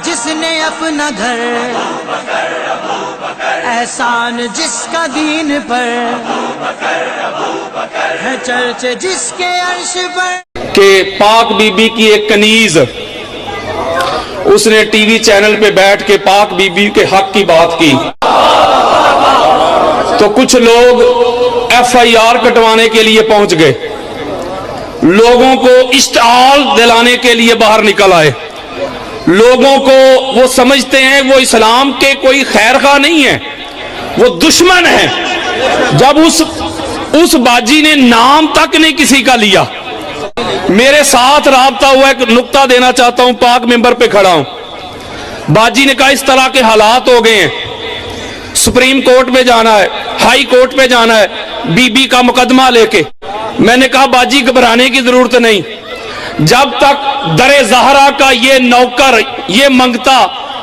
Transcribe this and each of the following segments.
جس نے اپنا گھر، احسان جس کا دین پر ہے، چرچے جس کے عرش پر۔ کہ پاک بی بی کی ایک کنیز اس نے ٹی وی چینل پہ بیٹھ کے پاک بی بی کے حق کی بات کی، تو کچھ لوگ ایف آئی آر کٹوانے کے لیے پہنچ گئے، لوگوں کو اشتعال دلانے کے لیے باہر نکل آئے، لوگوں کو وہ سمجھتے ہیں وہ اسلام کے کوئی خیر خواہ نہیں ہے، وہ دشمن ہے۔ جب اس باجی نے نام تک نہیں کسی کا لیا، میرے ساتھ رابطہ ہوا، ایک نقطہ دینا چاہتا ہوں، پاک ممبر پہ کھڑا ہوں، باجی نے کہا اس طرح کے حالات ہو گئے ہیں، سپریم کورٹ پہ جانا ہے، ہائی کورٹ پہ جانا ہے بی بی کا مقدمہ لے کے۔ میں نے کہا باجی گھبرانے کی ضرورت نہیں، جب تک در زہرا کا یہ نوکر، یہ منگتا،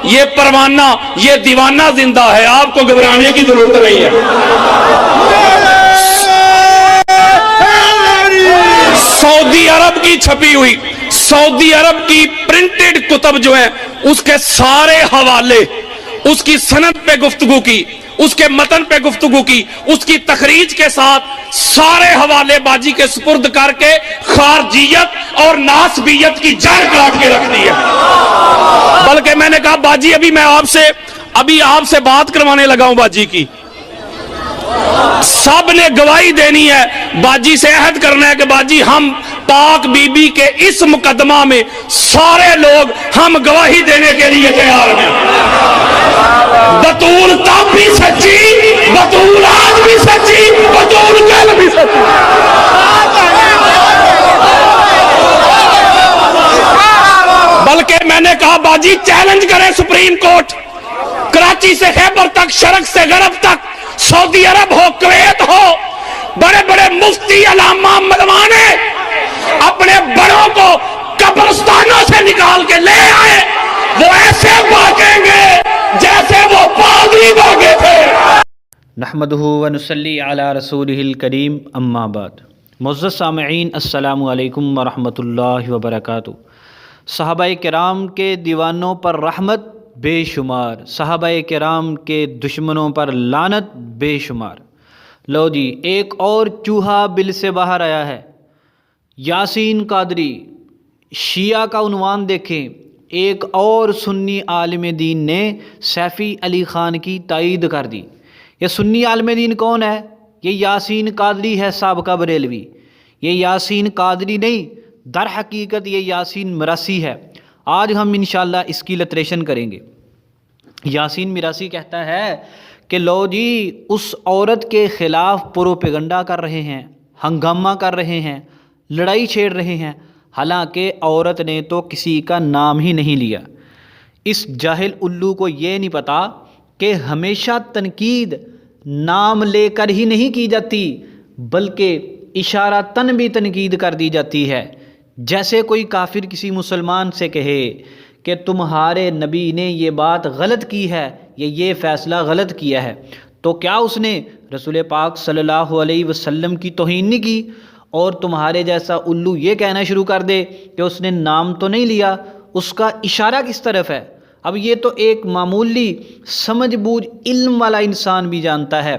یہ پروانہ، یہ دیوانہ زندہ ہے، آپ کو گھبرانے کی ضرورت نہیں ہے۔ سعودی عرب کی چھپی ہوئی، سعودی عرب کی پرنٹڈ کتب جو ہیں، اس کے سارے حوالے، اس کی سند پہ گفتگو کی، اس کے متن پہ گفتگو کی، اس کی تخریج کے ساتھ سارے حوالے باجی کے سپرد کر کے خارجیت اور ناسبیت کی جڑ کاٹ کے رکھ دی ہے۔ بلکہ میں نے کہا باجی ابھی آپ سے بات کروانے لگا ہوں باجی کی، سب نے گواہی دینی ہے، باجی سے عہد کرنا ہے کہ باجی ہم پاک بی بی کے اس مقدمہ میں سارے لوگ ہم گواہی دینے کے لیے تیار ہیں۔ بطول تب بھی سچی، بطول آج بھی سچی، بطول کل بھی سچی۔ بلکہ میں نے کہا باجی چیلنج کریں سپریم کورٹ، کراچی سے خیبر تک، شرق سے غرب تک، سعودی عرب ہو، کویت ہو، بڑے بڑے مفتی، علامہ، مدوانے اپنے بڑوں کو قبرستانوں سے نکال کے لے آئے، وہ ایسے بھاگیں گے جیسے وہ پادری بھاگے تھے۔ نحمدہ و نصلی علی رسولہ الکریم، اما بعد۔ معزز سامعین، السلام علیکم ورحمۃ اللہ وبرکاتہ۔ صحابہ کرام کے دیوانوں پر رحمت بے شمار، صحابہ کرام کے دشمنوں پر لعنت بے شمار۔ لو جی، ایک اور چوہا بل سے باہر آیا ہے۔ یاسین قادری، شیعہ کا عنوان دیکھیں، ایک اور سنی عالم دین نے سیفی علی خان کی تائید کر دی۔ یہ سنی عالم دین کون ہے؟ یہ یاسین قادری ہے، سابقہ بریلوی۔ یہ یاسین قادری نہیں، در حقیقت یہ یاسین مراسی ہے۔ آج ہم انشاءاللہ اس کی لتریشن کریں گے۔ یاسین مراسی کہتا ہے کہ لو جی، اس عورت کے خلاف پروپیگنڈا کر رہے ہیں، ہنگامہ کر رہے ہیں، لڑائی چھیڑ رہے ہیں، حالانکہ عورت نے تو کسی کا نام ہی نہیں لیا۔ اس جاہل الو کو یہ نہیں پتا کہ ہمیشہ تنقید نام لے کر ہی نہیں کی جاتی، بلکہ اشارتاً بھی تنقید کر دی جاتی ہے۔ جیسے کوئی کافر کسی مسلمان سے کہے کہ تمہارے نبی نے یہ بات غلط کی ہے، یہ فیصلہ غلط کیا ہے، تو کیا اس نے رسول پاک صلی اللہ علیہ وسلم کی توہین نہیں کی؟ اور تمہارے جیسا الو یہ کہنا شروع کر دے کہ اس نے نام تو نہیں لیا، اس کا اشارہ کس طرف ہے؟ اب یہ تو ایک معمولی سمجھ بوجھ علم والا انسان بھی جانتا ہے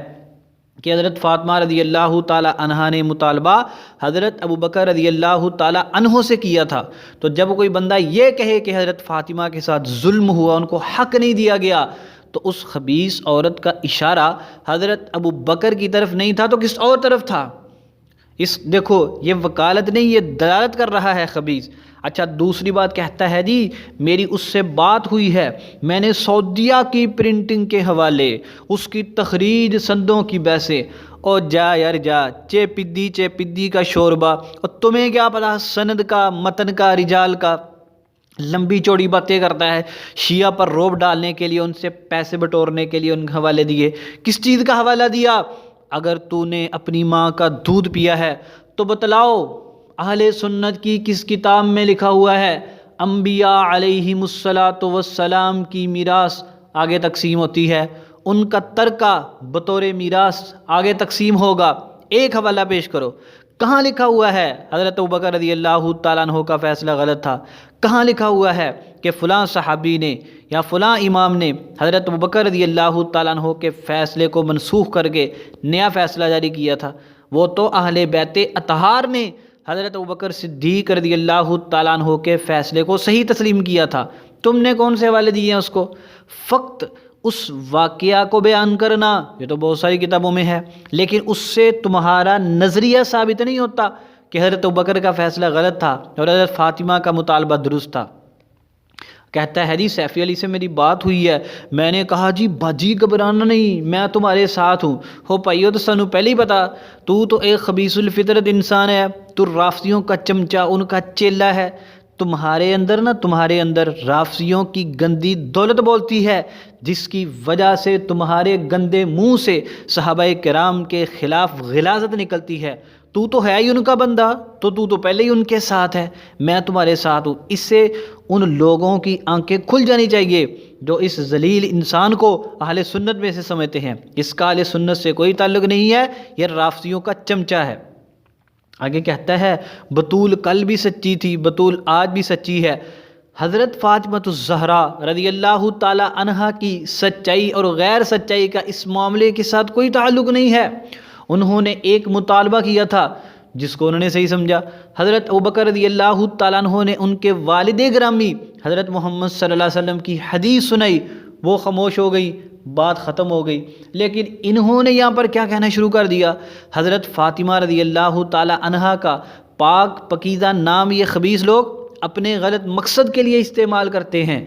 کہ حضرت فاطمہ رضی اللہ تعالی عنہا نے مطالبہ حضرت ابوبکر رضی اللہ تعالی عنہ سے کیا تھا۔ تو جب کوئی بندہ یہ کہے کہ حضرت فاطمہ کے ساتھ ظلم ہوا، ان کو حق نہیں دیا گیا، تو اس خبیث عورت کا اشارہ حضرت ابوبکر کی طرف نہیں تھا تو کس اور طرف تھا؟ دیکھو، یہ وکالت نہیں، یہ دلالت کر رہا ہے خبیث۔ اچھا، دوسری بات کہتا ہے جی میری اس سے بات ہوئی ہے، میں نے سعودیہ کی پرنٹنگ کے حوالے، اس کی تخریج، سندوں کی بحثیں، اور جا یار جا، چے پدی کا شوربہ، اور تمہیں کیا پتا سند کا، متن کا، رجال کا، لمبی چوڑی باتیں کرتا ہے۔ شیعہ پر روب ڈالنے کے لیے، ان سے پیسے بٹورنے کے لیے ان حوالے دیے۔ کس چیز کا حوالہ دیا؟ اگر تو نے اپنی ماں کا دودھ پیا ہے تو بتلاؤ اہل سنت کی کس کتاب میں لکھا ہوا ہے انبیاء علیہم الصلاۃ والسلام کی میراث آگے تقسیم ہوتی ہے، ان کا ترکہ بطور میراث آگے تقسیم ہوگا۔ ایک حوالہ پیش کرو۔ کہاں لکھا ہوا ہے حضرت ابوبکر رضی اللہ تعالیٰ عنہ کا فیصلہ غلط تھا؟ کہاں لکھا ہوا ہے کہ فلاں صحابی نے یا فلاں امام نے حضرت ابوبکر رضی اللہ تعالیٰ عنہ کے فیصلے کو منسوخ کر کے نیا فیصلہ جاری کیا تھا؟ وہ تو اہل بیت اطہار نے حضرت ابوبکر صدیق رضی اللہ تعالیٰ عنہ کے فیصلے کو صحیح تسلیم کیا تھا۔ تم نے کون سے حوالے دیے ہیں اس کو؟ فقط اس واقعہ کو بیان کرنا یہ تو بہت ساری کتابوں میں ہے، لیکن اس سے تمہارا نظریہ ثابت نہیں ہوتا کہ حضرت ابوبکر کا فیصلہ غلط تھا اور حضرت فاطمہ کا مطالبہ درست تھا۔ کہتا ہے حدیث سیفی علی سے میری بات ہوئی ہے، میں نے کہا جی باجی گھبرانا نہیں، میں تمہارے ساتھ ہوں۔ ہو پائیو تو سنو پہلے ہی پتا، تو ایک خبیث الفطرت انسان ہے، تو رافضیوں کا چمچہ، ان کا چیلا ہے۔ تمہارے اندر رافضیوں کی گندی دولت بولتی ہے، جس کی وجہ سے تمہارے گندے منہ سے صحابہ کرام کے خلاف غلاظت نکلتی ہے۔ تو ہے ہی ان کا بندہ، تو پہلے ہی ان کے ساتھ ہے، میں تمہارے ساتھ ہوں۔ اس سے ان لوگوں کی آنکھیں کھل جانی چاہیے جو اس ذلیل انسان کو اہل سنت میں سے سمجھتے ہیں۔ اس کا اہل سنت سے کوئی تعلق نہیں ہے، یہ رافضیوں کا چمچہ ہے۔ آگے کہتا ہے بطول کل بھی سچی تھی، بطول آج بھی سچی ہے۔ حضرت فاطمہ الزہرا رضی اللہ تعالی عنہا کی سچائی اور غیر سچائی کا اس معاملے کے ساتھ کوئی تعلق نہیں ہے۔ انہوں نے ایک مطالبہ کیا تھا جس کو انہوں نے صحیح سمجھا۔ حضرت ابوبکر رضی اللہ تعالیٰ عنہ نے ان کے والد گرامی حضرت محمد صلی اللہ علیہ وسلم کی حدیث سنائی، وہ خاموش ہو گئی، بات ختم ہو گئی۔ لیکن انہوں نے یہاں پر کیا کہنا شروع کر دیا؟ حضرت فاطمہ رضی اللہ تعالی عنہا کا پاک پکیزہ نام یہ خبیث لوگ اپنے غلط مقصد کے لیے استعمال کرتے ہیں،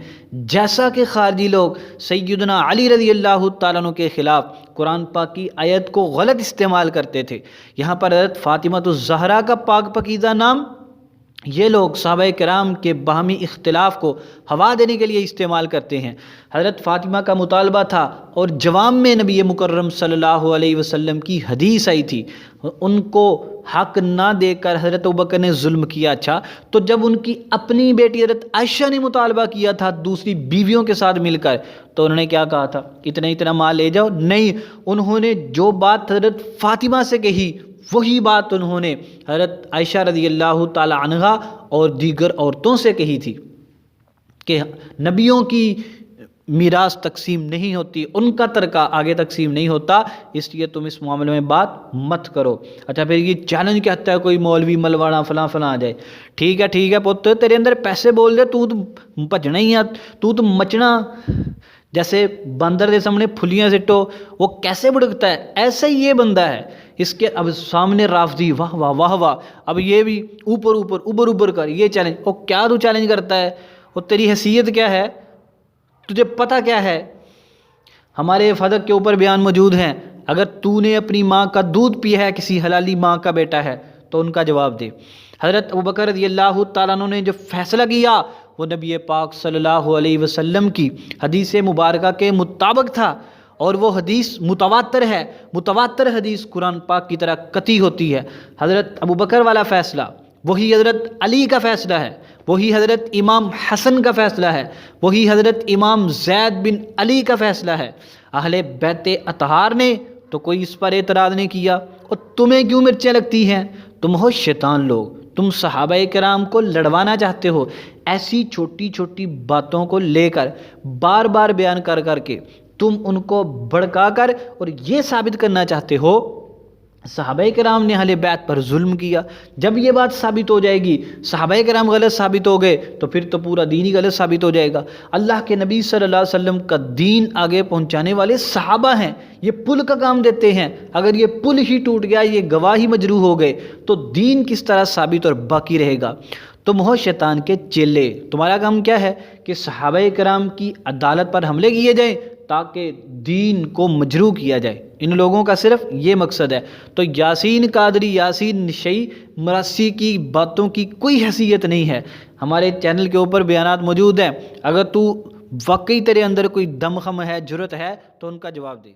جیسا کہ خارجی لوگ سیدنا علی رضی اللہ تعالیٰ عنہ کے خلاف قرآن پاک کی آیت کو غلط استعمال کرتے تھے۔ یہاں پر حضرت فاطمہ الزہرا کا پاک پکیزہ نام یہ لوگ صحابہ کرام کے باہمی اختلاف کو ہوا دینے کے لیے استعمال کرتے ہیں۔ حضرت فاطمہ کا مطالبہ تھا اور جواب میں نبی مکرم صلی اللہ علیہ وسلم کی حدیث آئی تھی، ان کو حق نہ دے کر حضرت ابوبکر نے ظلم کیا۔ اچھا، تو جب ان کی اپنی بیٹی حضرت عائشہ نے مطالبہ کیا تھا دوسری بیویوں کے ساتھ مل کر، تو انہوں نے کیا کہا تھا؟ اتنا مال لے جاؤ؟ نہیں، انہوں نے جو بات حضرت فاطمہ سے کہی وہی بات انہوں نے حضرت عائشہ رضی اللہ تعالی عنہا اور دیگر عورتوں سے کہی تھی کہ نبیوں کی میراث تقسیم نہیں ہوتی، ان کا ترکہ آگے تقسیم نہیں ہوتا، اس لیے تم اس معاملے میں بات مت کرو۔ اچھا، پھر یہ چیلنج کہتا ہے کوئی مولوی ملوانا فلاں آ جائے، ٹھیک ہے پتر، تیرے اندر پیسے بول دے، تو بھجنا ہی ہے، تو مچنا، جیسے باندر کے سامنے پھلیاں سٹو وہ کیسے بڑکتا ہے، ایسے ہی یہ بندہ ہے۔ اس کے اب سامنے رافضی واہ واہ واہ واہ، اب یہ بھی اوپر کر یہ چیلنج، وہ کیا تو چیلنج کرتا ہے؟ وہ تیری حیثیت کیا ہے؟ تجھے پتہ کیا ہے؟ ہمارے فدق کے اوپر بیان موجود ہیں، اگر تو نے اپنی ماں کا دودھ پیا ہے، کسی حلالی ماں کا بیٹا ہے، تو ان کا جواب دے۔ حضرت ابوبکر رضی اللہ تعالیٰ عنہ نے جو فیصلہ کیا وہ نبی پاک صلی اللہ علیہ وسلم کی حدیث مبارکہ کے مطابق تھا، اور وہ حدیث متواتر ہے۔ متواتر حدیث قرآن پاک کی طرح قطعی ہوتی ہے۔ حضرت ابوبکر والا فیصلہ وہی حضرت علی کا فیصلہ ہے، وہی حضرت امام حسن کا فیصلہ ہے، وہی حضرت امام زید بن علی کا فیصلہ ہے۔ اہل بیت اطہار نے تو کوئی اس پر اعتراض نہیں کیا، اور تمہیں کیوں مرچیں لگتی ہیں؟ تم ہو شیطان لوگ، تم صحابہ کرام کو لڑوانا چاہتے ہو، ایسی چھوٹی چھوٹی باتوں کو لے کر بار بار بیان کر کے تم ان کو بھڑکا کر اور یہ ثابت کرنا چاہتے ہو صحابہ کرام نے اہل بیت پر ظلم کیا۔ جب یہ بات ثابت ہو جائے گی، صحابہ کرام غلط ثابت ہو گئے، تو پھر تو پورا دین ہی غلط ثابت ہو جائے گا۔ اللہ کے نبی صلی اللہ علیہ وسلم کا دین آگے پہنچانے والے صحابہ ہیں، یہ پل کا کام دیتے ہیں۔ اگر یہ پل ہی ٹوٹ گیا، یہ گواہ ہی مجروح ہو گئے، تو دین کس طرح ثابت اور باقی رہے گا؟ تم ہو شیطان کے چیلے، تمہارا کام کیا ہے کہ صحابہ کرام کی عدالت پر حملے کیے جائیں تاکہ دین کو مجروح کیا جائے۔ ان لوگوں کا صرف یہ مقصد ہے۔ تو یاسین قادری، یاسین نشئی، مراسی کی باتوں کی کوئی حیثیت نہیں ہے۔ ہمارے چینل کے اوپر بیانات موجود ہیں، اگر تو واقعی تیرے اندر کوئی دم خم ہے، جرت ہے، تو ان کا جواب دے۔